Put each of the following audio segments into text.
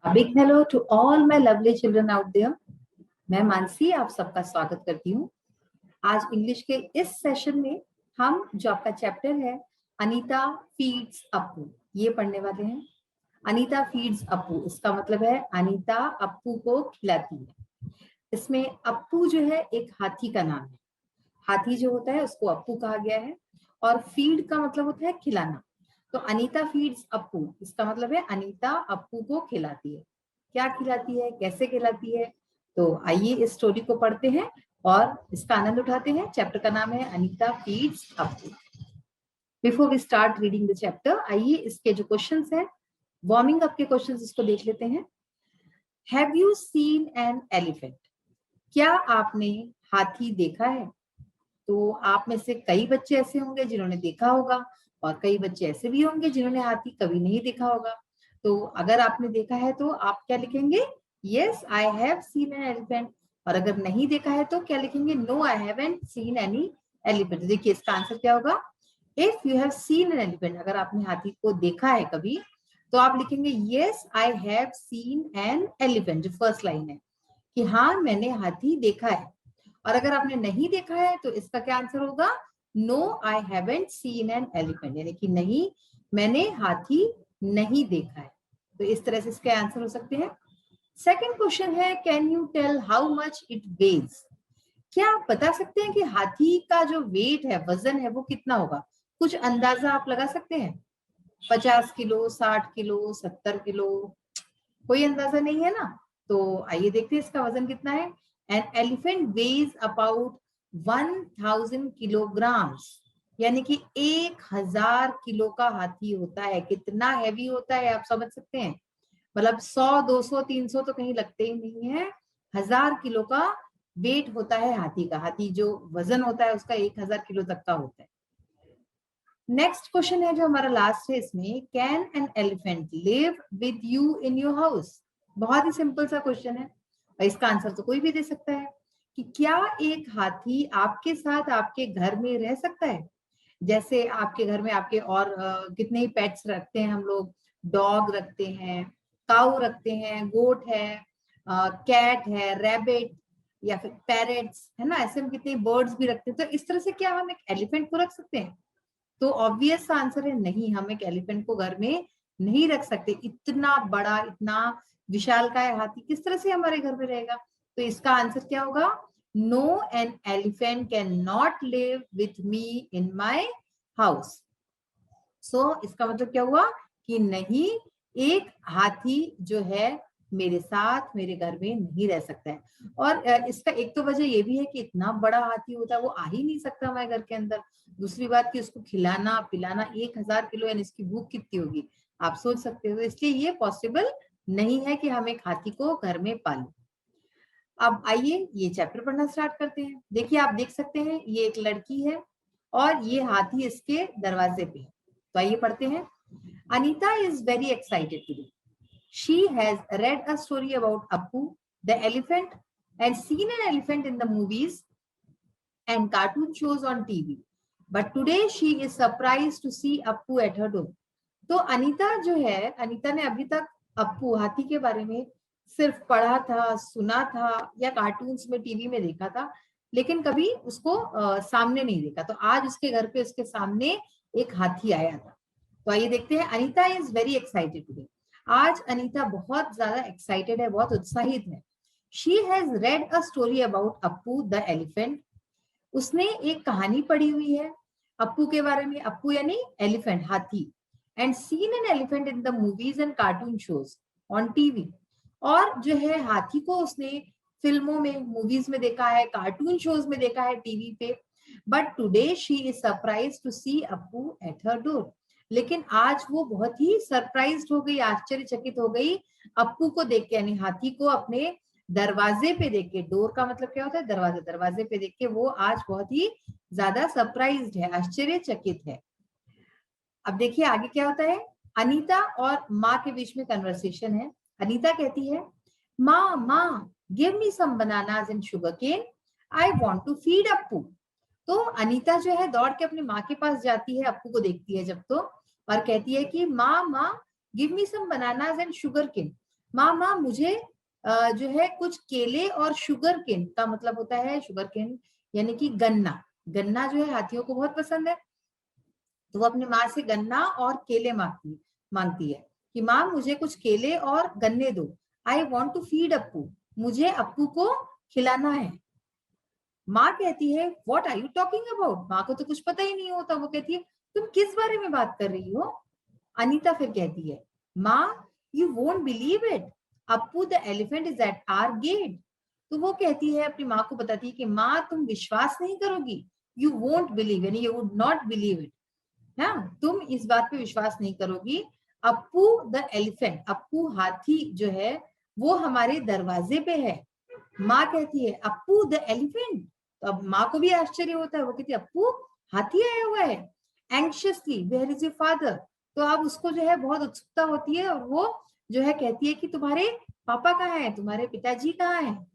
A big hello to all my lovely children out there. मैं मानसी आप सबका स्वागत करती हूँ। आज इंग्लिश के इस सेशन में हम जो आपका चैप्टर है अनीता फीड्स अप्पू ये पढ़ने वाले हैं। अनीता फीड्स अप्पू इसका मतलब है अनीता अप्पू को खिलाती है। इसमें अप्पू जो है एक हाथी का नाम है। हाथी जो होता है उसको अप्पू कहा गया है और फीड का मतलब होता है खिलाना। तो अनीता फीड्स अप्पू इसका मतलब है अनीता अप्पू को खिलाती है। क्या खिलाती है, कैसे खिलाती है? तो आइए इस स्टोरी को पढ़ते हैं और इसका आनंद उठाते हैं। चैप्टर का नाम है Anita feeds Appu. Before we start reading the chapter, आइए इसके जो क्वेश्चंस हैं, वार्मिंग अप के क्वेश्चंस इसको देख लेते हैं। Have you seen an elephant? क्या आपने हाथी देखा है? तो आप में से कई बच्चे ऐसे होंगे जिन्होंने देखा होगा और कई बच्चे ऐसे भी होंगे जिन्होंने हाथी कभी नहीं देखा होगा। तो अगर आपने देखा है तो आप क्या लिखेंगे? Yes I have seen an elephant. और अगर नहीं देखा है तो क्या लिखेंगे? No I haven't seen any elephant. देखिए इसका आंसर क्या होगा? If you have seen an elephant, अगर आपने हाथी को देखा है कभी तो आप लिखेंगे yes I have seen an elephant. जो फर्स्ट लाइन है कि हाँ मैंने हाथी देखा है। और अगर आपने नहीं देखा है तो इसका क्या आंसर होगा? No I haven't seen an elephant, यानी कि नहीं मैंने हाथी नहीं देखा है। तो इस तरह से इसके आंसर हो सकते हैं। सेकंड क्वेश्चन है can you tell how much it weighs? क्या आप बता सकते हैं कि हाथी का जो वेट है, वजन है, वो कितना होगा? कुछ अंदाजा आप लगा सकते हैं? 50 किलो, 60 किलो, 70 किलो? कोई अंदाजा नहीं है ना। तो आइए देखते हैं इसका वजन कितना है। An elephant ways about 1000 kilograms, यानी कि 1000 किलो का हाथी होता है। कितना हैवी होता है आप समझ सकते हैं। मतलब 100, 200, 300 तो कहीं लगते ही नहीं है। 1000 किलो का वेट होता है हाथी का। हाथी जो वजन होता है उसका 1000 किलो तक का होता है। नेक्स्ट क्वेश्चन है जो हमारा लास्ट है इसमें, can an elephant live with you in your house? बहुत ही सिंपल सा क्वेश्चन है और इसका आंसर तो कोई भी दे सकता है कि क्या एक हाथी आपके साथ आपके घर में रह सकता है? जैसे आपके घर में आपके और कितने ही पेट्स रखते हैं हम लोग। डॉग रखते हैं, काऊ रखते हैं, गोट है, कैट है, रैबिट या फिर पैरेट्स है ना। ऐसे हम कितने बर्ड्स भी रखते हैं। तो इस तरह से क्या हम एक एलिफेंट को रख सकते हैं? तो ऑब्वियस आंसर है नहीं, हम एक एलिफेंट को घर में नहीं रख सकते। इतना बड़ा, इतना विशालकाय हाथी किस तरह से हमारे घर में रहेगा? तो इसका आंसर क्या होगा? No an elephant can not live with me in my house. So इसका मतलब क्या हुआ कि नहीं, एक हाथी जो है मेरे साथ मेरे घर में नहीं रह सकता है। और इसका एक तो वजह ये भी है कि इतना बड़ा हाथी होता है, वो आ ही नहीं सकता हमारे घर के अंदर। दूसरी बात कि उसको खिलाना पिलाना 1000 किलो, यानी इसकी भूख कितनी होगी आप सोच सकते हो। इसलिए ये पॉसिबल नहीं है कि हम एक हाथी को घर में पालें। अब आइए ये चैप्टर पढ़ना स्टार्ट करते हैं। देखिए आप देख सकते हैं ये एक लड़की है और ये हाथी इसके दरवाजे पे है। तो आइए पढ़ते हैं। Anita is very excited today. She has read a story about Appu, the elephant, and seen an elephant in the movies and cartoon shows on TV. But today she is surprised to see Appu at her door. तो अनीता जो है, अनीता ने अभी तक अप्पू हाथी के बारे में सिर्फ पढ़ा था, सुना था या कार्टून्स में, टीवी में देखा था, लेकिन कभी उसको सामने नहीं देखा। तो आज उसके घर पे उसके सामने एक हाथी आया था। तो आइए देखते हैं। Anita is very excited today. आज अनीता बहुत ज्यादा एक्साइटेड है, बहुत उत्साहित है। She has red a story about Appu the elephant. उसने एक कहानी पढ़ी हुई है अप्पू के बारे में। अप्पू यानी एलिफेंट, हाथी। And scene an elephant in the movies and cartoon shows on TV. और जो है हाथी को उसने फिल्मों में, मूवीज में देखा है, कार्टून शोज में देखा है, टीवी पे। But today she is surprise to see Appu at her door. लेकिन आज वो बहुत ही सरप्राइज हो गई, आश्चर्यचकित हो गई अप्पू को देख के, यानी हाथी को अपने दरवाजे पे देख के। डोर का मतलब क्या होता है? दरवाजा। दरवाजे पे देख के वो आज बहुत ही ज्यादा सरप्राइज्ड है, आश्चर्यचकित है। अब देखिए आगे क्या होता है। अनीता और माँ के बीच में कन्वर्सेशन है। अनीता कहती है, माँ माँ give me some bananas and sugar cane, I want to feed Appu. तो अनीता जो है दौड़ के अपनी माँ के पास जाती है, अप्पू को देखती है जब, तो और कहती है कि माँ माँ give me some bananas and sugar cane, माँ माँ मुझे जो है कुछ केले और शुगर केन, का मतलब होता है शुगर केन यानी कि गन्ना, गन्ना जो है हाथियों को बहुत पसंद है, तो वो अपनी माँ से गन्ना और केले मांगती है कि माँ मुझे कुछ केले और गन्ने दो। I want to feed Appu, मुझे अप्पू को खिलाना है। माँ कहती है what are you talking about, माँ को तो कुछ पता ही नहीं होता, वो कहती है तुम किस बारे में बात कर रही हो। अनीता फिर कहती है माँ you won't believe it, Appu the elephant is at our gate. तो वो कहती है, अपनी माँ को बताती है कि माँ तुम विश्वास नहीं करोगी, यू वोंट बिलीव यानी you would not believe it, ना तुम इस बात पे विश्वास नहीं करोगी, अप्पू द एलिफेंट, अप्पू हाथी जो है वो हमारे दरवाजे पे है। माँ कहती है अप्पू द एलिफेंट, तो अब माँ को भी आश्चर्य होता है, वो कहती है अप्पू हाथी आया हुआ है। एंग्शियसली वेयर इज योर फादर, तो अब उसको जो है बहुत उत्सुकता होती है और वो जो है कहती है कि तुम्हारे पापा कहाँ हैं, तुम्हारे पिताजी कहाँ हैं।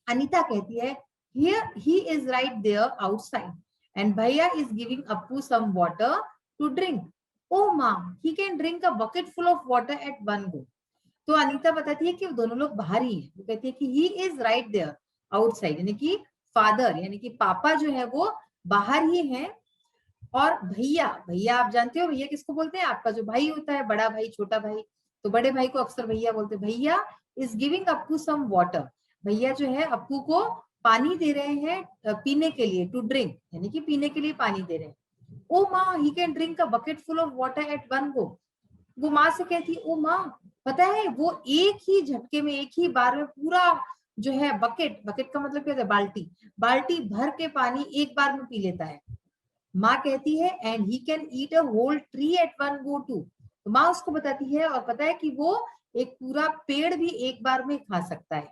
अनीता कहती है here he is right there outside and भैया is giving Appu some water to drink. Oh mom, he can drink a bucket full of water at one go. तो अनीता बताती है कि वो दोनों लोग बाहर ही हैं, वो कहती है कि he is right there outside, यानी कि फादर यानी कि पापा जो है वो बाहर ही हैं। और भैया, भैया आप जानते हो भैया किसको बोलते हैं, आपका जो भाई होता है, बड़ा भाई छोटा भाई, तो बड़े भाई को अक्सर भैया बोलते हैं। Bhaiya is giving Appu some water, भैया जो है अप्पू को पानी दे रहे हैं पीने के लिए, टू ड्रिंक यानी कि पीने के लिए पानी दे रहे हैं। ओ माँ he can drink a bucket full of water at one गो, वो माँ से कहती ओ माँ पता है वो एक ही झटके में, एक ही बार में पूरा जो है बकेट, बकेट का मतलब क्या होता है, बाल्टी, बाल्टी भर के पानी एक बार में पी लेता है। माँ कहती है and he can eat a whole tree at one go too, तो माँ उसको बताती है और पता है कि वो एक पूरा पेड़ भी एक बार में खा सकता है।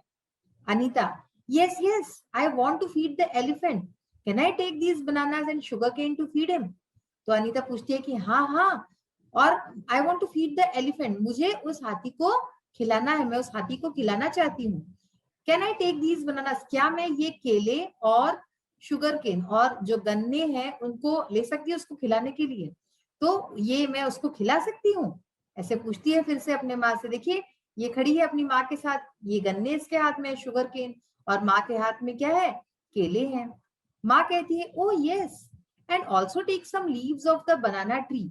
Anita yes yes I want to feed the elephant, can I take these bananas and sugar cane to feed him। तो अनीता पूछती है कि हाँ हाँ, और I want to feed the elephant, मुझे उस हाथी को खिलाना है, मैं उस हाथी को खिलाना चाहती हूँ। Can I take these bananas, क्या मैं ये केले और शुगर केन और जो गन्ने हैं उनको ले सकती हूँ उसको खिलाने के लिए, तो ये मैं उसको खिला सकती हूँ, ऐसे पूछती है फिर से अपने माँ से। देखिए ये खड़ी है अपनी माँ के साथ, ये गन्ने इसके हाथ में शुगर केन और माँ के हाथ में क्या है, केले हैं। माँ कहती है oh yes and also take some leaves of the banana tree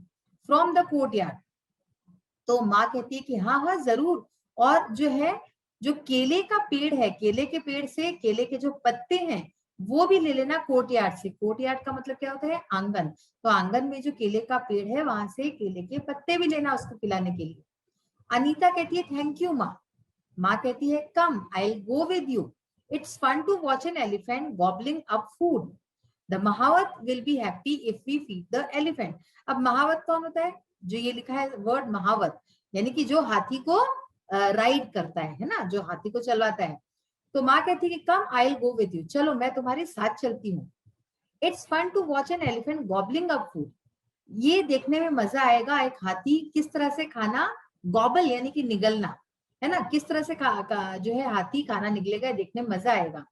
from the courtyard, तो माँ कहती है कि हाँ हाँ जरूर, और जो है जो केले का पेड़ है, केले के पेड़ से केले के जो पत्ते हैं वो भी ले लेना कोर्टयार्ड से, कोर्टयार्ड का मतलब क्या होता है, आंगन, तो आंगन में जो केले का पेड़ है वहां से केले के पत्ते भी लेना उसको खिलाने के लिए। अनीता कहती है थैंक यू माँ, माँ कहती है come I will go with you, it's fun to watch an elephant gobbling up food, the mahout will be happy if we feed the elephant. अब महावत कौन होता है, जो ये लिखा है वर्ड महावत, यानी कि जो हाथी को राइड करता है ना, जो हाथी को चलवाता है। तो माँ कहती है कि come I will go with you, चलो मैं तुम्हारे साथ चलती हूँ। It's fun to watch an elephant gobbling up food, ये देखने में मजा आएगा एक हाथी किस तरह से खाना, गॉबल यानी कि निगलना है ना, किस तरह से जो है हाथी खाना निकलेगा, देखने में मजा आएगा।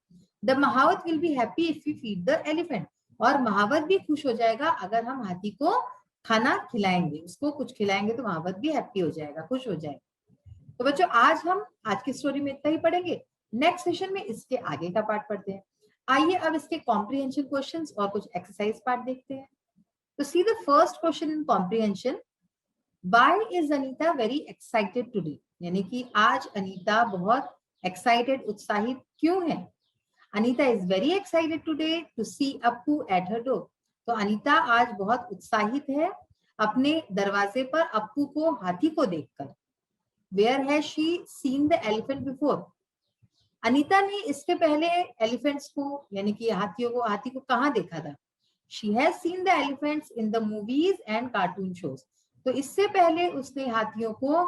The mahout will be happy if you feed the elephant, और महावत भी खुश हो जाएगा अगर हम हाथी को खाना खिलाएंगे, उसको कुछ खिलाएंगे तो महावत भी हैप्पी हो जाएगा, खुश हो जाएगा। तो बच्चों आज हम आज की स्टोरी में इतना ही पढ़ेंगे, नेक्स्ट सेशन में इसके आगे का पार्ट पढ़ते हैं। आइए अब इसके कॉम्प्रिहेंशन क्वेश्चंस और कुछ एक्सरसाइज पार्ट देखते हैं। तो see the first question in comprehension, Why is Anita very excited today? यानी कि आज अनीता बहुत एक्साइटेड, उत्साहित क्यों है। Anita is very excited today to see Appu at her door, तो अनीता आज बहुत उत्साहित है अपने दरवाजे पर अप्पू को, हाथी को देखकर। Where has she seen the elephant before, Anita ने इसके पहले एलिफेंट्स को यानी कि हाथियों को, हाथी को कहाँ देखा था। She has seen the elephants in the movies and cartoon shows, तो इससे पहले उसने हाथियों को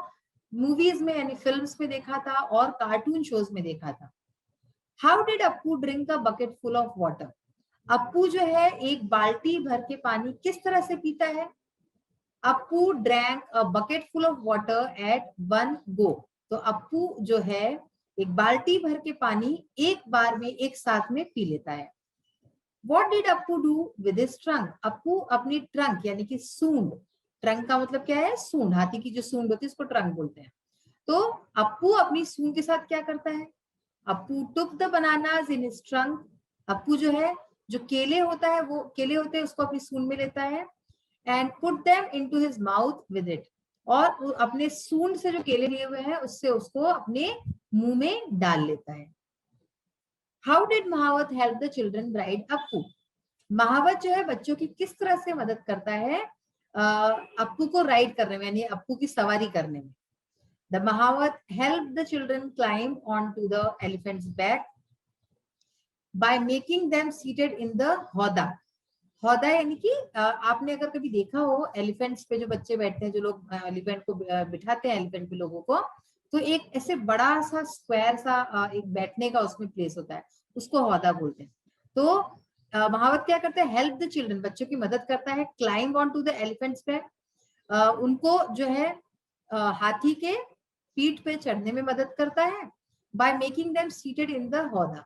मूवीज में यानी फिल्म्स में देखा था और कार्टून शोज में देखा था। How did Appu drink a bucket full of water, Appu जो है एक बाल्टी भर के पानी किस तरह से पीता है। Appu drank a bucket full of water at one गो, तो अप्पू जो है एक बाल्टी भर के पानी एक बार में एक साथ में पी लेता है। What did Appu do with his trunk? Appu अपनी ट्रंक यानी कि सूंड, ट्रंक का मतलब क्या है, सूंड, हाथी की जो सूंड होती है उसको ट्रंक बोलते हैं। तो अप्पू अपनी सून के साथ क्या करता है? Appu took the bananas in his trunk. Appu जो है, जो केले होता है, वो केले होते हैं उसको अपनी सून में लेता है and put them into his mouth with it, और अपने सूंड से जो केले लिए हुए हैं उससे उसको अपने मुंह में डाल लेता है। How did mahout help the children ride Appu? महावत जो है बच्चों की किस तरह से मदद करता है अप्पू को राइड करने में, यानी अप्पू की सवारी करने में? The Mahawat helped the children climb onto the elephant's back by making them seated in the hoda. हौदा यानी कि आपने अगर कभी देखा हो एलिफेंट्स पे जो बच्चे बैठते हैं, जो लोग एलिफेंट को बिठाते हैं एलिफेंट पे लोगों को, तो एक ऐसे बड़ा सा स्क्वायर सा एक बैठने का उसमें प्लेस होता है, उसको हौदा बोलते हैं। तो महावत क्या करता है? हेल्प द चिल्ड्रन, बच्चों की मदद करता है, climb on to the elephant's back, उनको जो है हाथी के पीठ पे चढ़ने में मदद करता है, by making them seated in the howdah.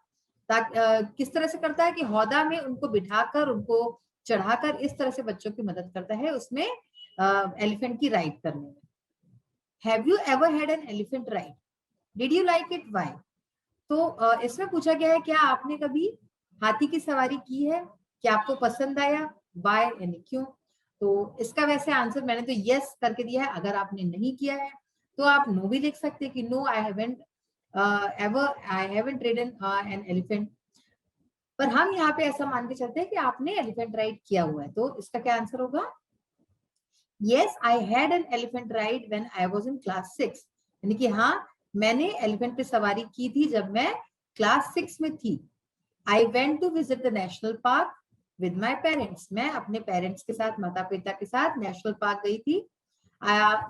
किस तरह से करता है कि हौदा में उनको बिठाकर, उनको चढ़ाकर, इस तरह से बच्चों की मदद करता है उसमें एलिफेंट की राइड करने में। Have you ever had an elephant ride? Did you like it? Why? तो इसमें पूछा गया है क्या आपने कभी हाथी की सवारी की है, क्या आपको पसंद आया, व्हाई यानी क्यों? तो इसका वैसे आंसर मैंने तो यस करके दिया है, अगर आपने नहीं किया है तो आप नो भी लिख सकते हैं कि no I haven't ridden an elephant. पर हम यहाँ पे ऐसा मान के चलते हैं कि आपने एलिफेंट राइड किया हुआ है, तो इसका क्या आंसर होगा? Yes I had an elephant ride when I was in class 6, यानी कि हाँ, मैंने एलिफेंट पे सवारी की थी जब मैं क्लास 6 में थी। I went to visit the national park with my parents, मैं अपने पेरेंट्स के साथ, माता पिता के साथ नेशनल पार्क गई थी।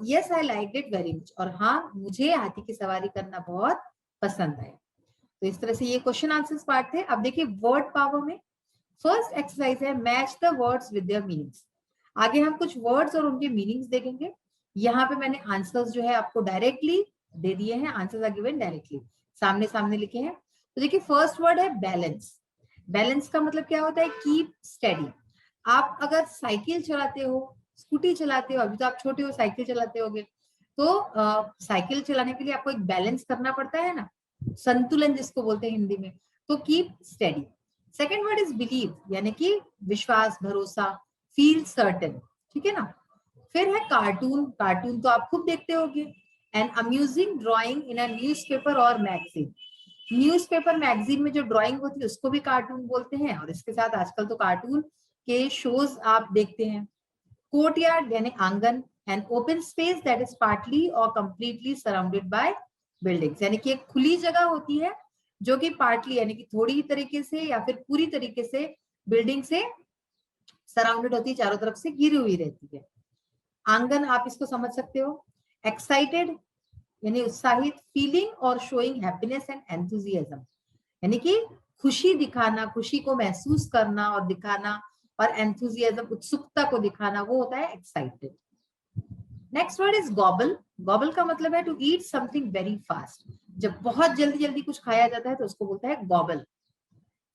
Yes I liked it very much, और हाँ, मुझे हाथी की सवारी करना बहुत पसंद आया। तो इस तरह से ये क्वेश्चन आंसर्स पार्ट थे। अब देखिए वर्ड पावर में फर्स्ट एक्सरसाइज है match the words with their meanings. आगे हम कुछ वर्ड्स और उनके मीनिंग्स देखेंगे। यहाँ पे मैंने आंसर्स जो है आपको डायरेक्टली दे दिए हैं, आंसर्स आर गिवन डायरेक्टली, सामने सामने लिखे हैं। तो देखिए फर्स्ट वर्ड है बैलेंस। बैलेंस का मतलब क्या होता है? Keep steady. आप अगर साइकिल चलाते हो, स्कूटी चलाते हो, अभी तो आप छोटे हो, साइकिल चलाते होगे, तो साइकिल चलाने के लिए आपको एक बैलेंस करना पड़ता है ना, संतुलन जिसको बोलते हैं हिंदी में। तो keep steady. Second word is believe, यानी कि विश्वास, भरोसा, फील सर्टेन, ठीक है ना। फिर है कार्टून। कार्टून तो आप खूब देखते होंगे। An amusing drawing in a newspaper और मैगजीन। न्यूज़पेपर मैगजीन में जो ड्राइंग होती है उसको भी कार्टून बोलते हैं, और इसके साथ आजकल तो कार्टून के शोज आप देखते हैं। कोर्टयार्ड यानी आंगन, an open space that is partly और कंप्लीटली सराउंडेड बाय बिल्डिंग्स, यानी कि एक खुली जगह होती है जो कि पार्टली यानी कि थोड़ी ही तरीके से या फिर पूरी तरीके से बिल्डिंग से सराउंडेड होती है, चारों तरफ से घिरी हुई रहती है। आंगन आप इसको समझ सकते हो। एक्साइटेड यानी उत्साहित, फीलिंग और शोइंग हैप्पीनेस एंड एंथुजियाज्म, यानी कि खुशी दिखाना, खुशी को महसूस करना और दिखाना, और एंथुजियाज्म उत्सुकता को दिखाना, वो होता है excited. Next word is gobble. Gobble का मतलब है to eat something very fast. जब बहुत जल्दी जल्दी कुछ खाया जाता है तो उसको बोलता है गॉबल।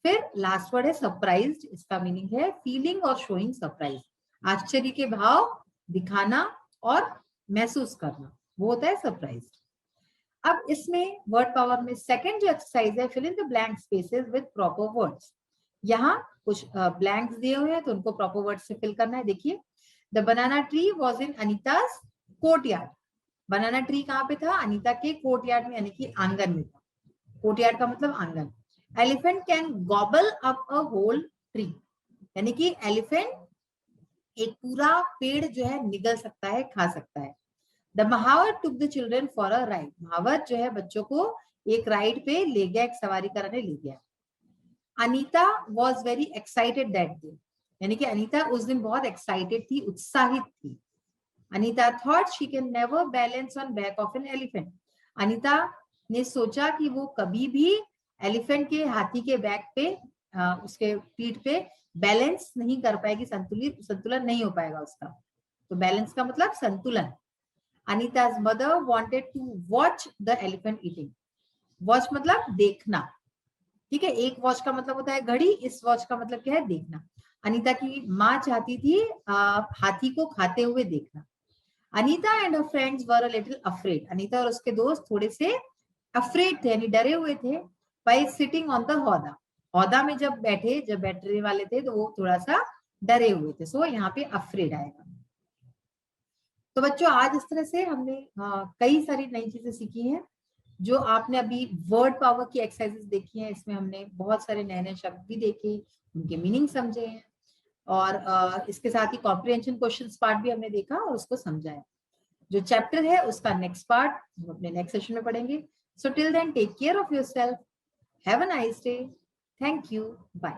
फिर लास्ट वर्ड है सरप्राइज्ड। इसका मीनिंग है फीलिंग और शोइंग सरप्राइज, आश्चर्य के भाव दिखाना और महसूस करना, वो होता है सरप्राइज। अब इसमें वर्ड पावर में सेकंड जो एक्सरसाइज है, fill in the blank spaces with proper words. यहाँ कुछ ब्लैंक्स दिए हुए हैं तो उनको प्रॉपर वर्ड से फिल करना है। देखिए the banana tree was in Anita's courtyard. Banana tree कहाँ पे था? अनीता के कोर्टयार्ड में, यानी कि आंगन में था। कोर्टयार्ड का मतलब आंगन। Elephant can gobble up a whole tree, यानी कि एलिफेंट एक पूरा पेड़ जो है निगल सकता है, खा सकता है। The mahout took the children for a ride. महावत जो है बच्चों को एक राइड पे ले गया, एक सवारी कराने ले गया। Anita was very excited that day, यानी कि अनीता उस दिन बहुत एक्साइटेड थी, उत्साहित थी। Anita thought she can never balance on back of an elephant. Anita ने सोचा कि वो कभी भी एलिफेंट के, हाथी के बैक पे, उसके पीठ पे बैलेंस नहीं कर पाएगी, संतुलन नहीं हो पाएगा उसका। तो बैलेंस का मतलब संतुलन। अनीता's mother wanted to watch the elephant eating. Watch मतलब देखना, ठीक है। एक वॉच का मतलब होता है घड़ी, इस वॉच का मतलब क्या है? देखना। अनीता की माँ चाहती थी हाथी को खाते हुए देखना। Anita and her friends were a little afraid, Anita और उसके दोस्त थोड़े से अफ्रेड थे, यानी डरे हुए थे, बाय सिटिंग ऑन द हौदा, हौदा में जब बैठने वाले थे तो वो थोड़ा सा डरे हुए थे, सो यहाँ पे अफ्रेड आएगा। तो बच्चों आज इस तरह से हमने कई सारी नई चीजें सीखी हैं। जो आपने अभी वर्ड पावर की एक्सरसाइजेस देखी हैं, इसमें हमने बहुत सारे नए नए शब्द भी देखे, उनके मीनिंग समझे हैं, और इसके साथ ही कॉम्प्रिहेंशन क्वेश्चंस पार्ट भी हमने देखा और उसको समझा है। जो चैप्टर है उसका नेक्स्ट पार्ट हम अपने नेक्स्ट सेशन में पढ़ेंगे। So till then take care of yourself, have a nice day, thank you, bye.